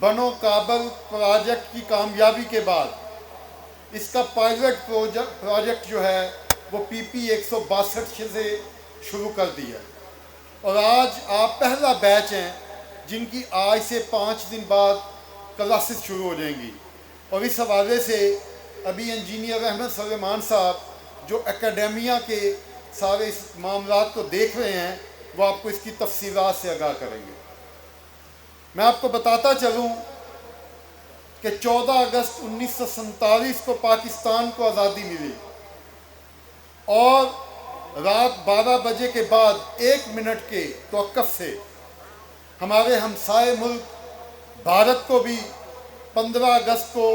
بنو کابل پروجیکٹ کی کامیابی کے بعد اس کا پائلٹ پروجیکٹ جو ہے وہ PP 162 سے شروع کر دیا، اور آج آپ پہلا بیچ ہیں جن کی آج سے 5 دن بعد کلاسز شروع ہو جائیں گی۔ اور اس حوالے سے ابھی انجینئر احمد سلیمان صاحب جو اکیڈیمیا کے سارے اس معاملات کو دیکھ رہے ہیں وہ آپ کو اس کی تفصیلات سے آگاہ کریں گے۔ میں آپ کو بتاتا چلوں کہ 14 اگست 1947 کو پاکستان کو آزادی ملی، اور رات 12 بجے کے بعد 1 منٹ کے توقف سے ہمارے ہمسائے ملک بھارت کو بھی 15 اگست کو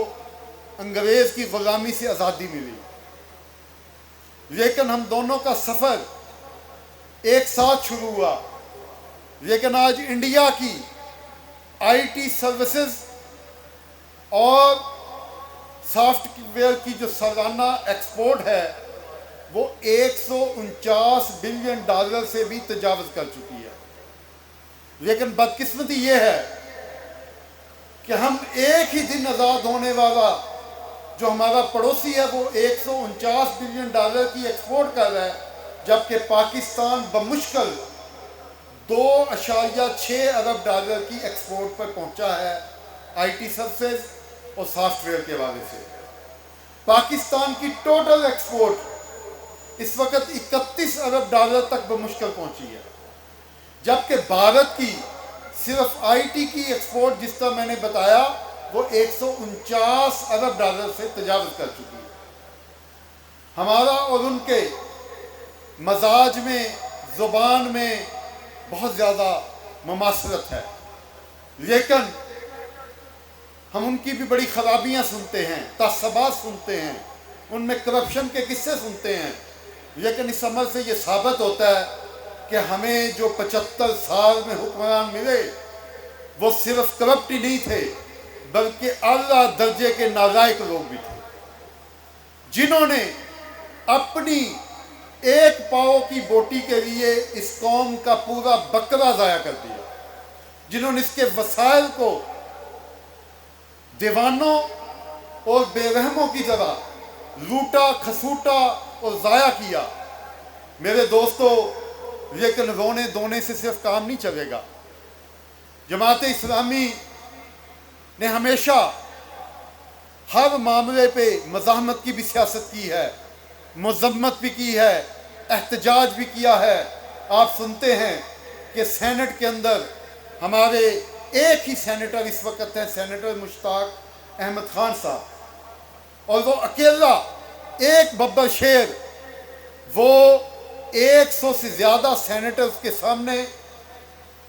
انگریز کی غلامی سے آزادی ملی، لیکن ہم دونوں کا سفر ایک ساتھ شروع ہوا۔ لیکن آج انڈیا کی IT سروسز اور سافٹ ویئر کی جو سالانہ ایکسپورٹ ہے وہ $149 بلین سے بھی تجاوز کر چکی ہے۔ لیکن بدقسمتی یہ ہے کہ ہم ایک ہی دن آزاد ہونے والا جو ہمارا پڑوسی ہے وہ $149 بلین کی ایکسپورٹ کر رہا ہے، جبکہ پاکستان بمشکل $2.6 ارب کی ایکسپورٹ پر پہنچا ہے IT سروسز اور سافٹ ویئر کے حوالے سے۔ پاکستان کی ٹوٹل ایکسپورٹ اس وقت $31 ارب تک بمشکل پہنچی ہے، جبکہ بھارت کی صرف IT کی ایکسپورٹ جس طرح میں نے بتایا وہ $149 ارب سے تجاوز کر چکی ہے۔ ہمارا اور ان کے مزاج میں، زبان میں بہت زیادہ مماثلت ہے، لیکن ہم ان کی بھی بڑی خرابیاں سنتے ہیں، تعصبات سنتے ہیں، ان میں کرپشن کے قصے سنتے ہیں، لیکن اس عمل سے یہ ثابت ہوتا ہے کہ ہمیں جو 75 سال میں حکمران ملے وہ صرف کرپٹ ہی نہیں تھے بلکہ اعلیٰ درجے کے نالائق لوگ بھی تھے، جنہوں نے اپنی ایک پاؤ کی بوٹی کے لیے اس قوم کا پورا بکرا ضائع کر دیا، جنہوں نے اس کے وسائل کو دیوانوں اور بے رحموں کی طرح لوٹا کھسوٹا اور ضائع کیا۔ میرے دوستو، لیکن رونے دھونے سے صرف کام نہیں چلے گا۔ جماعت اسلامی نے ہمیشہ ہر معاملے پہ مزاحمت کی بھی سیاست کی ہے، مذمت بھی کی ہے، احتجاج بھی کیا ہے۔ آپ سنتے ہیں کہ سینٹ کے اندر ہمارے ایک ہی سینیٹر اس وقت ہیں، سینیٹر مشتاق احمد خان صاحب، اور وہ اکیلا ایک ببر شیر وہ 100 سے زیادہ سینیٹرز کے سامنے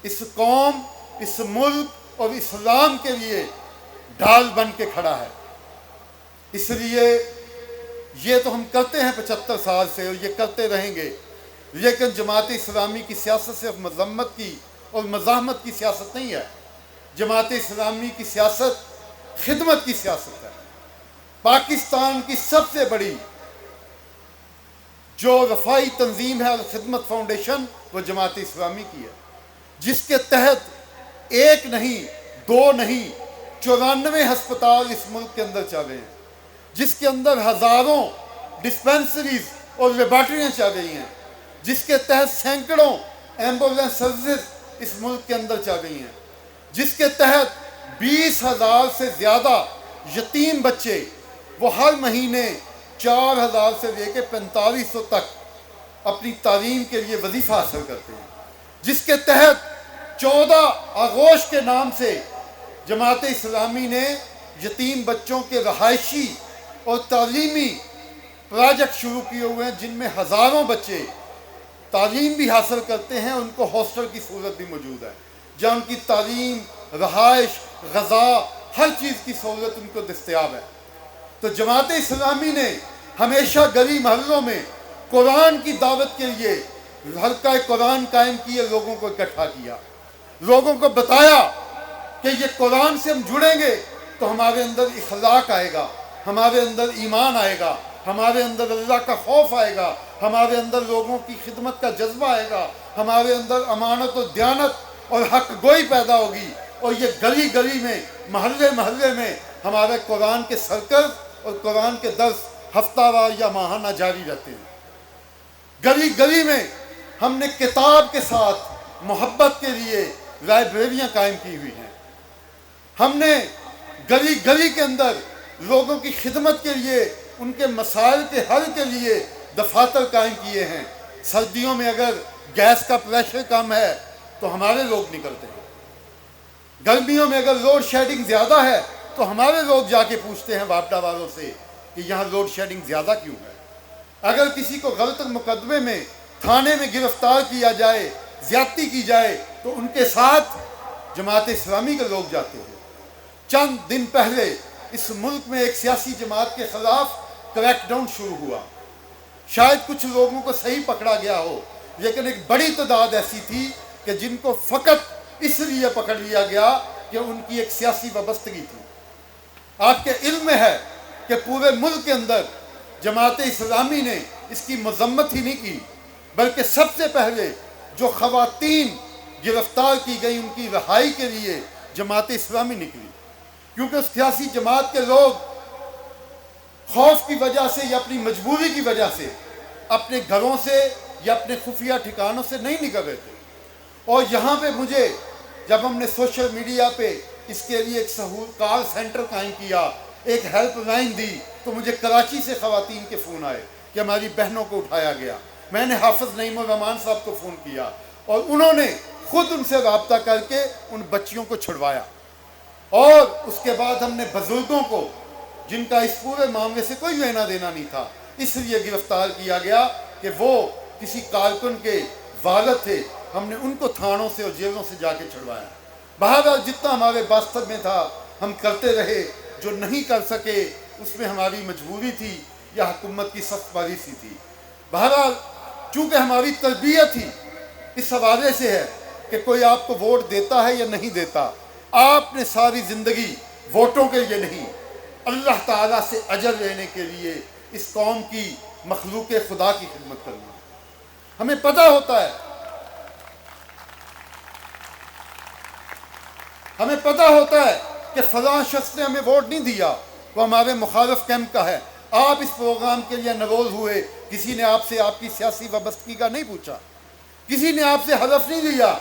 اس قوم، اس ملک اور اسلام کے لیے ڈھال بن کے کھڑا ہے۔ اس لیے یہ تو ہم کرتے ہیں 75 سال سے اور یہ کرتے رہیں گے، لیکن جماعت اسلامی کی سیاست صرف مذمت کی اور مزاحمت کی سیاست نہیں ہے۔ جماعت اسلامی کی سیاست خدمت کی سیاست ہے۔ پاکستان کی سب سے بڑی جو رفاعی تنظیم ہے الخدمت فاؤنڈیشن وہ جماعت اسلامی کی ہے، جس کے تحت ایک نہیں، دو نہیں، 94 ہسپتال اس ملک کے اندر چل رہے ہیں، جس کے اندر ہزاروں ڈسپینسریز اور لیبارٹریاں چل رہی ہیں، جس کے تحت سینکڑوں ایمبولینس سروسز اس ملک کے اندر چل رہی ہیں، جس کے تحت 20,000 سے زیادہ یتیم بچے وہ ہر مہینے 4,000 سے لے کے 4500 تک اپنی تعلیم کے لیے وظیفہ حاصل کرتے ہیں، جس کے تحت 14 آغوش کے نام سے جماعت اسلامی نے یتیم بچوں کے رہائشی اور تعلیمی پروجیکٹ شروع کیے ہوئے ہیں، جن میں ہزاروں بچے تعلیم بھی حاصل کرتے ہیں، ان کو ہاسٹل کی سہولت بھی موجود ہے، جہاں ان کی تعلیم، رہائش، غذا، ہر چیز کی سہولت ان کو دستیاب ہے۔ تو جماعت اسلامی نے ہمیشہ گلی محلوں میں قرآن کی دعوت کے لیے حلقہ قرآن قائم کیے، لوگوں کو اکٹھا کیا، لوگوں کو بتایا کہ یہ قرآن سے ہم جڑیں گے تو ہمارے اندر اخلاق آئے گا، ہمارے اندر ایمان آئے گا، ہمارے اندر اللہ کا خوف آئے گا، ہمارے اندر لوگوں کی خدمت کا جذبہ آئے گا، ہمارے اندر امانت و دیانت اور حق گوئی پیدا ہوگی، اور یہ گلی گلی میں محلے محلے میں ہمارے قرآن کے سرکز اور قرآن کے درس ہفتہ وار یا ماہانہ جاری رہتے ہیں۔ گلی گلی میں ہم نے کتاب کے ساتھ محبت کے لیے لائبریریاں قائم کی ہوئی ہیں۔ ہم نے گلی گلی کے اندر لوگوں کی خدمت کے لیے، ان کے مسائل کے حل کے لیے دفاتر قائم کیے ہیں۔ سردیوں میں اگر گیس کا پریشر کم ہے تو ہمارے لوگ نکلتے ہیں، گرمیوں میں اگر لوڈ شیڈنگ زیادہ ہے تو ہمارے لوگ جا کے پوچھتے ہیں واپڈا والوں سے کہ یہاں لوڈ شیڈنگ زیادہ کیوں ہے۔ اگر کسی کو غلط مقدمے میں تھانے میں گرفتار کیا جائے، زیادتی کی جائے، تو ان کے ساتھ جماعت اسلامی کے لوگ جاتے ہیں۔ چند دن پہلے اس ملک میں ایک سیاسی جماعت کے خلاف کریک ڈاؤن شروع ہوا۔ شاید کچھ لوگوں کو صحیح پکڑا گیا ہو، لیکن ایک بڑی تعداد ایسی تھی کہ جن کو فقط اس لیے پکڑ لیا گیا کہ ان کی ایک سیاسی وابستگی تھی۔ آپ کے علم میں ہے کہ پورے ملک کے اندر جماعت اسلامی نے اس کی مذمت ہی نہیں کی، بلکہ سب سے پہلے جو خواتین گرفتار کی گئی ان کی رہائی کے لیے جماعت اسلامی نکلی، کیونکہ اس سیاسی جماعت کے لوگ خوف کی وجہ سے یا اپنی مجبوری کی وجہ سے اپنے گھروں سے یا اپنے خفیہ ٹھکانوں سے نہیں نکل رہے تھے۔ اور یہاں پہ مجھے جب ہم نے سوشل میڈیا پہ اس کے لیے ایک کال سینٹر قائم کیا، ایک ہیلپ لائن دی، تو مجھے کراچی سے خواتین کے فون آئے کہ ہماری بہنوں کو اٹھایا گیا۔ میں نے حافظ نعیم الرحمان صاحب کو فون کیا اور انہوں نے خود ان سے رابطہ کر کے ان بچیوں کو چھڑوایا۔ اور اس کے بعد ہم نے بزرگوں کو، جن کا اس پورے معاملے سے کوئی لینا دینا نہیں تھا، اس لیے گرفتار کیا گیا کہ وہ کسی کارکن کے والد تھے، ہم نے ان کو تھانوں سے اور جیلوں سے جا کے چھڑوایا۔ بہرحال جتنا ہمارے باسطت میں تھا ہم کرتے رہے، جو نہیں کر سکے اس میں ہماری مجبوری تھی یا حکومت کی سخت پالیسی تھی۔ بہرحال چونکہ ہماری تربیت ہی اس حوالے سے ہے کہ کوئی آپ کو ووٹ دیتا ہے یا نہیں دیتا، آپ نے ساری زندگی ووٹوں کے لیے نہیں، اللہ تعالیٰ سے اجر لینے کے لیے اس قوم کی مخلوق خدا کی خدمت کرنا۔ ہمیں پتہ ہوتا ہے، ہمیں پتہ ہوتا ہے کہ فلاں شخص نے ہمیں ووٹ نہیں دیا، وہ ہمارے مخالف کیمپ کا ہے۔ آپ اس پروگرام کے لیے نروز ہوئے، کسی نے آپ سے آپ کی سیاسی وابستگی کا نہیں پوچھا، کسی نے آپ سے حلف نہیں لیا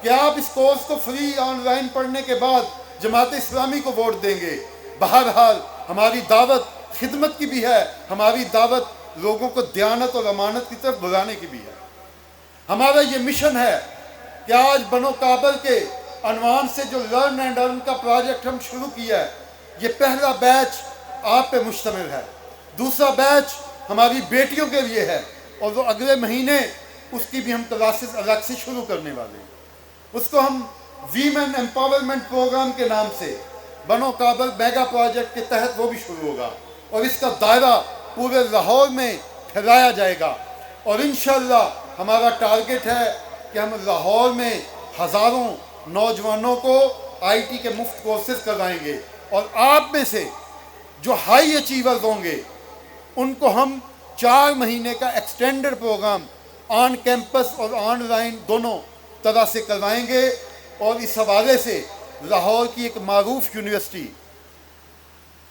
کہ آپ اس کورس کو فری آن لائن پڑھنے کے بعد جماعت اسلامی کو ووٹ دیں گے۔ بہرحال ہماری دعوت خدمت کی بھی ہے، ہماری دعوت لوگوں کو دیانت اور امانت کی طرف بلانے کی بھی ہے۔ ہمارا یہ مشن ہے کہ آج بنو کابل کے عنوان سے جو لرن اینڈ ارن کا پروجیکٹ ہم شروع کیا ہے، یہ پہلا بیچ آپ پہ مشتمل ہے، دوسرا بیچ ہماری بیٹیوں کے لیے ہے، اور وہ اگلے مہینے اس کی بھی ہم کلاسز الگ سے شروع کرنے والے ہیں۔ اس کو ہم ویمن ایمپاورمنٹ پروگرام کے نام سے بنو کابل میگا پروجیکٹ کے تحت وہ بھی شروع ہوگا، اور اس کا دائرہ پورے لاہور میں پھیلایا جائے گا۔ اور انشاءاللہ ہمارا ٹارگٹ ہے کہ ہم لاہور میں ہزاروں نوجوانوں کو آئی ٹی کے مفت کورسز کروائیں گے، اور آپ میں سے جو ہائی اچیورز ہوں گے ان کو ہم 4 مہینے کا ایکسٹینڈڈ پروگرام آن کیمپس اور آن لائن دونوں طرح سے کروائیں گے۔ اور اس حوالے سے لاہور کی ایک معروف یونیورسٹی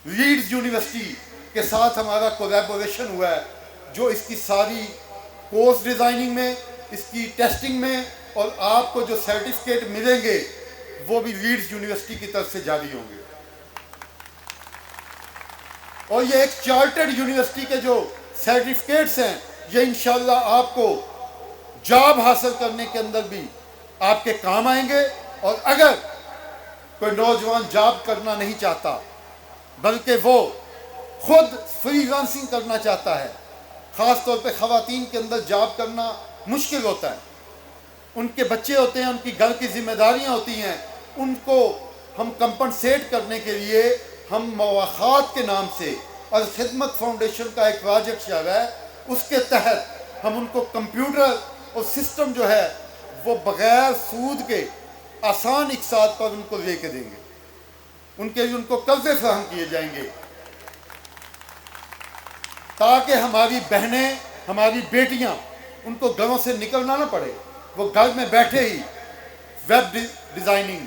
لیڈز یونیورسٹی کے ساتھ ہمارا کولیبوریشن ہوا ہے، جو اس کی ساری کورس ڈیزائننگ میں، اس کی ٹیسٹنگ میں، اور آپ کو جو سرٹیفکیٹ ملیں گے وہ بھی لیڈز یونیورسٹی کی طرف سے جاری ہوں گے۔ اور یہ ایک چارٹرڈ یونیورسٹی کے جو سرٹیفکیٹس ہیں، یہ انشاءاللہ آپ کو جاب حاصل کرنے کے اندر بھی آپ کے کام آئیں گے۔ اور اگر کوئی نوجوان جاب کرنا نہیں چاہتا بلکہ وہ خود فری لانسنگ کرنا چاہتا ہے، خاص طور پہ خواتین کے اندر جاب کرنا مشکل ہوتا ہے، ان کے بچے ہوتے ہیں، ان کی گھر کی ذمہ داریاں ہوتی ہیں، ان کو ہم کمپنسیٹ کرنے کے لیے ہم مواخات کے نام سے الخدمت فاؤنڈیشن کا ایک پروجیکٹ چل رہا ہے، اس کے تحت ہم ان کو کمپیوٹر اور سسٹم جو ہے وہ بغیر سود کے آسان اقساط پر ان کو لے کے دیں گے، ان کے لیے ان کو قرضے فراہم کیے جائیں گے، تاکہ ہماری بہنیں، ہماری بیٹیاں، ان کو گھروں سے نکلنا نہ پڑے، وہ گھر میں بیٹھے ہی ویب ڈیزائننگ،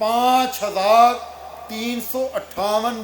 5,358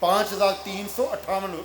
5,358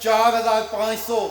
4,500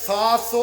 700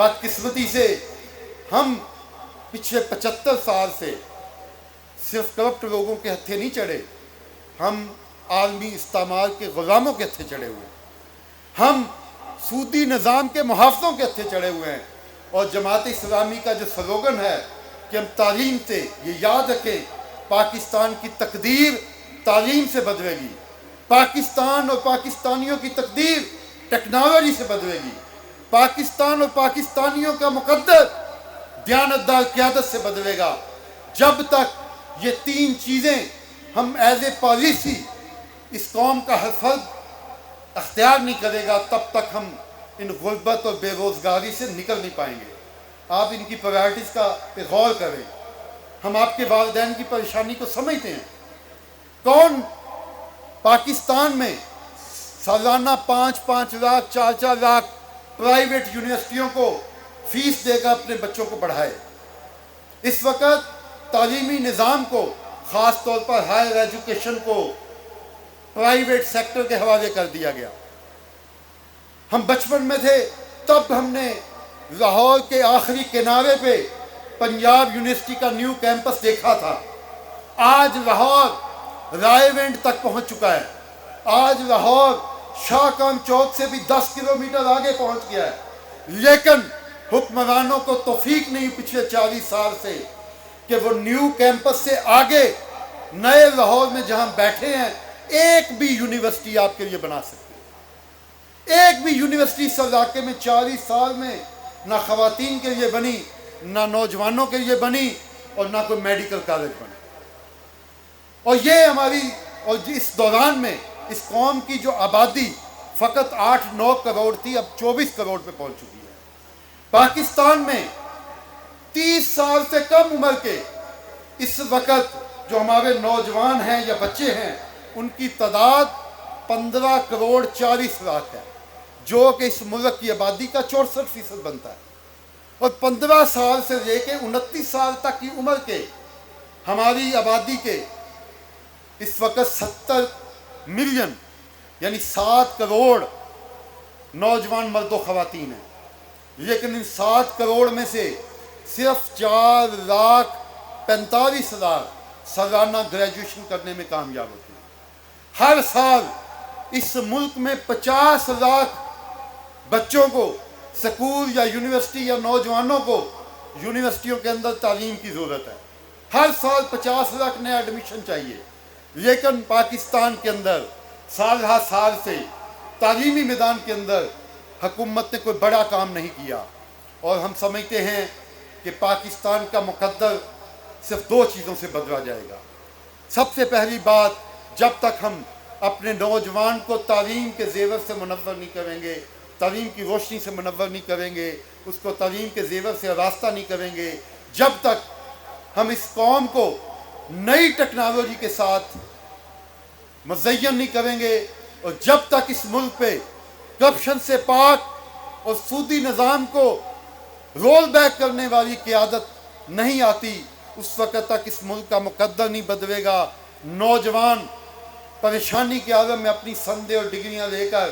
بدقسمتی سے ہم پچھلے 75 سال سے صرف کرپٹ لوگوں کے ہتھے نہیں چڑھے، ہم عالمی استعمار کے غلاموں کے ہتھے چڑھے ہوئے ہیں، ہم سودی نظام کے محافظوں کے ہتھے چڑھے ہوئے ہیں۔ اور جماعت اسلامی کا جو سلوگن ہے کہ ہم تعلیم سے، یہ یاد رکھیں، پاکستان کی تقدیر تعلیم سے بدلے گی، پاکستان اور پاکستانیوں کی تقدیر ٹیکنالوجی سے بدلے گی، پاکستان اور پاکستانیوں کا مقدر دیانتدار قیادت سے بدلے گا۔ جب تک یہ تین چیزیں ہم ایز اے پالیسی اس قوم کا ہر فرد اختیار نہیں کرے گا، تب تک ہم ان غربت اور بے روزگاری سے نکل نہیں پائیں گے۔ آپ ان کی پرائرٹیز پہ غور کریں۔ ہم آپ کے والدین کی پریشانی کو سمجھتے ہیں۔ کون پاکستان میں سالانہ 5 لاکھ 4 لاکھ پرائیویٹ یونیورسٹیوں کو فیس دے کر اپنے بچوں کو پڑھائے؟ اس وقت تعلیمی نظام کو، خاص طور پر ہائر ایجوکیشن کو، پرائیویٹ سیکٹر کے حوالے کر دیا گیا۔ ہم بچپن میں تھے تب ہم نے لاہور کے آخری کنارے پہ پنجاب یونیورسٹی کا نیو کیمپس دیکھا تھا۔ آج لاہور رائے وینڈ تک پہنچ چکا ہے۔ آج لاہور شاہ کام چوک سے بھی 10 کلومیٹر آگے پہنچ گیا ہے، لیکن حکمرانوں کو توفیق نہیں پچھلے 40 سال سے کہ وہ نیو کیمپس سے آگے نئے لاہور میں جہاں بیٹھے ہیں ایک بھی یونیورسٹی آپ کے لیے بنا سکتے۔ ایک بھی یونیورسٹی اس علاقے میں 40 سال میں نہ خواتین کے لیے بنی، نہ نوجوانوں کے لیے بنی، اور نہ کوئی میڈیکل کالج بنا۔ اور یہ ہماری، اور اس دوران میں اس قوم کی جو آبادی فقط 8-9 کروڑ تھی، اب 24 کروڑ پہ پہنچ چکی ہے۔ پاکستان میں 30 سال سے کم عمر کے اس وقت جو ہمارے نوجوان ہیں یا بچے ہیں، ان کی تعداد 15 کروڑ 40 لاکھ ہے، جو کہ اس ملک کی آبادی کا 64% بنتا ہے۔ اور 15 سال سے لے کے 29 سال تک کی عمر کے ہماری آبادی کے اس وقت 70 ملین یعنی 7 کروڑ نوجوان مرد و خواتین ہیں، لیکن ان 7 کروڑ میں سے صرف 4,45,000 سالانہ گریجویشن کرنے میں کامیاب ہوتے ہیں۔ ہر سال اس ملک میں 50 لاکھ بچوں کو سکول یا یونیورسٹی یا نوجوانوں کو یونیورسٹیوں کے اندر تعلیم کی ضرورت ہے۔ ہر سال 50 لاکھ نیا ایڈمیشن چاہیے، لیکن پاکستان کے اندر سال ہر سال سے تعلیمی میدان کے اندر حکومت نے کوئی بڑا کام نہیں کیا۔ اور ہم سمجھتے ہیں کہ پاکستان کا مقدر صرف 2 چیزوں سے بدلا جائے گا۔ سب سے پہلی بات، جب تک ہم اپنے نوجوان کو تعلیم کے زیور سے منور نہیں کریں گے، تعلیم کی روشنی سے منور نہیں کریں گے، اس کو تعلیم کے زیور سے راستہ نہیں کریں گے، جب تک ہم اس قوم کو نئی ٹیکنالوجی کے ساتھ مزین نہیں کریں گے، اور جب تک اس ملک پہ کرپشن سے پاک اور سودی نظام کو رول بیک کرنے والی قیادت نہیں آتی، اس وقت تک اس ملک کا مقدر نہیں بدلے گا۔ نوجوان پریشانی کے عالم میں اپنی سندیں اور ڈگریاں لے کر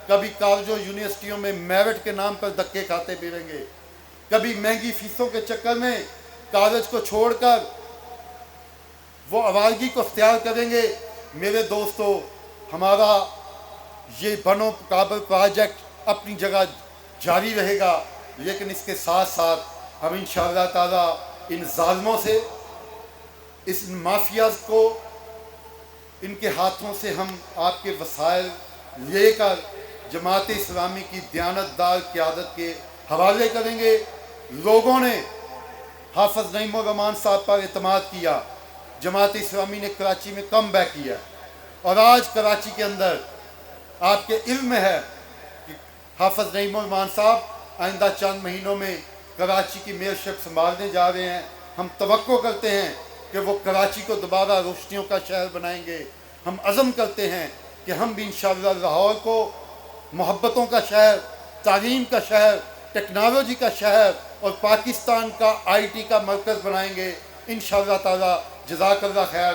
کبھی کالجوں یونیورسٹیوں میں میرٹ کے نام پر دھکے کھاتے پھریں گے، کبھی مہنگی فیسوں کے چکر میں کالج کو چھوڑ کر وہ آوارگی کو اختیار کریں گے۔ میرے دوستو، ہمارا یہ بنو کابل پروجیکٹ اپنی جگہ جاری رہے گا، لیکن اس کے ساتھ ساتھ ہم انشاءاللہ تعالیٰ ان ظالموں سے، اس مافیاز کو، ان کے ہاتھوں سے ہم آپ کے وسائل لے کر جماعت اسلامی کی دیانتدار قیادت کے حوالے کریں گے۔ لوگوں نے حافظ نعیم الرحمان صاحب پر اعتماد کیا، جماعت اسلامی نے کراچی میں کم بیک کیا، اور آج کراچی کے اندر آپ کے علم میں ہے کہ حافظ نعیم الرحمان صاحب آئندہ چند مہینوں میں کراچی کی میئرشپ سنبھالنے جا رہے ہیں۔ ہم توقع کرتے ہیں کہ وہ کراچی کو دوبارہ روشنیوں کا شہر بنائیں گے۔ ہم عزم کرتے ہیں کہ ہم بھی انشاءاللہ لاہور کو محبتوں کا شہر، تعلیم کا شہر، ٹیکنالوجی کا شہر اور پاکستان کا IT کا مرکز بنائیں گے انشاءاللہ تعالی۔ جزاک اللہ خیر۔